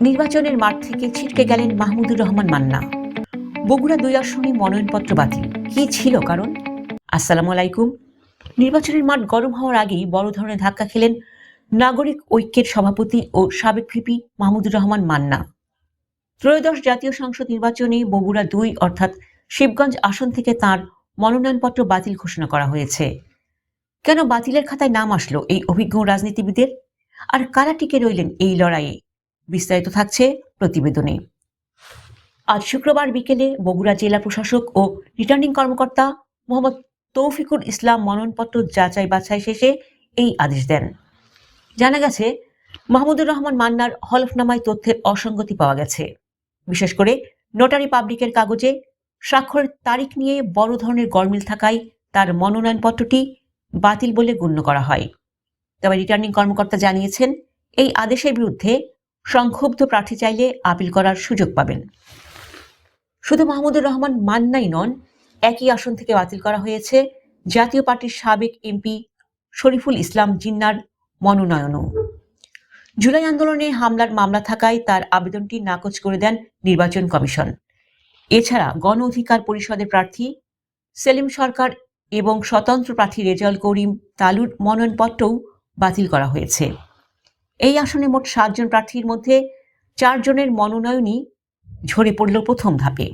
নির্বাচনের মাঠ থেকে ছিটকে গেলেন মাহমুদুর রহমান মান্না। বগুড়া 2 আসনে মনোনয়নপত্র বাতিল, কি ছিল কারণ? আসসালামু আলাইকুম। নির্বাচনের মাঠ গরম হওয়ার আগেই বড় ধরনের ধাক্কা খেলেন নাগরিক ঐক্যের সভাপতি ও সাবেক ভিপি মাহমুদুর রহমান মান্না। ত্রয়োদশ জাতীয় সংসদ নির্বাচনে বগুড়া 2 অর্থাৎ শিবগঞ্জ আসন থেকে তার মনোনয়নপত্র বাতিল ঘোষণা করা হয়েছে। কেন বাতিলের খাতায় নাম আসলো এই অভিজ্ঞ রাজনীতিবিদের, আর কারা টিকে রইলেন এই লড়াইয়ে? বিস্তারিত থাকছে প্রতিবেদনে। আজ শুক্রবার বিকেলে বগুড়া জেলা প্রশাসক ও রিটার্নিং কর্মকর্তা মোহাম্মদ তৌফিকুল ইসলাম মনোনয়নপত্র যাচাই বাছাই শেষে এই আদেশ দেন। জানা গেছে, মাহমুদুর রহমান মান্নার হলফনামায় তথ্যের অসঙ্গতি পাওয়া গেছে। বিশেষ করে নোটারি পাবলিকের কাগজে স্বাক্ষরের তারিখ নিয়ে বড় ধরনের গরমিল থাকায় তার মনোনয়নপত্রটি বাতিল বলে গণ্য করা হয়। তবে রিটার্নিং কর্মকর্তা জানিয়েছেন, এই আদেশের বিরুদ্ধে সংক্ষুব্ধ প্রার্থী চাইলে আপিল করার সুযোগ পাবেন। শুধু মাহমুদুর রহমান মান্নাই নন, একই আসন থেকে বাতিল করা হয়েছে জাতীয় পার্টির সাবেক এমপি শরীফুল ইসলাম জিন্নার মনোনয়নও। জুলাই আন্দোলনে হামলার মামলা থাকায় তার আবেদনটি নাকচ করে দেন নির্বাচন কমিশন। এছাড়া গণ অধিকার পরিষদের প্রার্থী সেলিম সরকার এবং স্বতন্ত্র প্রার্থী রেজাউল করিম তালুর মনোনয়নপত্রও বাতিল করা হয়েছে। এই আসনে মোট 7 জন প্রার্থীর মধ্যে 4 জনের মনোনয়নই ঝরে পড়ল প্রথম ধাপে।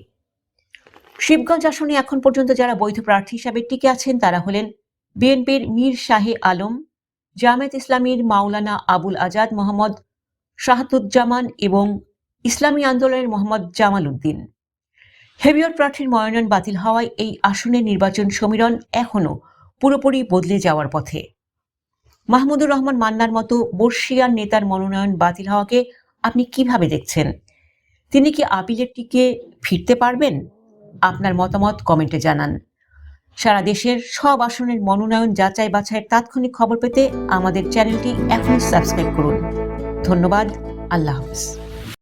শিবগঞ্জ আসনে এখন পর্যন্ত যারা বৈধ প্রার্থী হিসাবে টিকে আছেন তারা হলেন বিএনপির মীর শাহে আলম, জামায়াত ইসলামীর মাওলানা আবুল আজাদ মোহাম্মদ শাহাতুজ্জামান এবং ইসলামী আন্দোলনের মোহাম্মদ জামাল উদ্দিন। হেভিয়র প্রার্থীর মনোনয়ন বাতিল হওয়ায় এই আসনের নির্বাচন সমীরণ এখনও পুরোপুরি বদলে যাওয়ার পথে। মাহমুদুর রহমান মান্নার মতো বর্ষিয়ান নেতার মনোনয়ন বাতিল হওয়াকে আপনি কিভাবে দেখছেন? তিনি কি আপিলের টিকে ফিরতে পারবেন? আপনার মতামত কমেন্টে জানান। সারা দেশের সব আসনের মনোনয়ন যাচাই বাছাইয়ের তাৎক্ষণিক খবর পেতে আমাদের চ্যানেলটি এখনই সাবস্ক্রাইব করুন। ধন্যবাদ। আল্লাহ হাফেজ।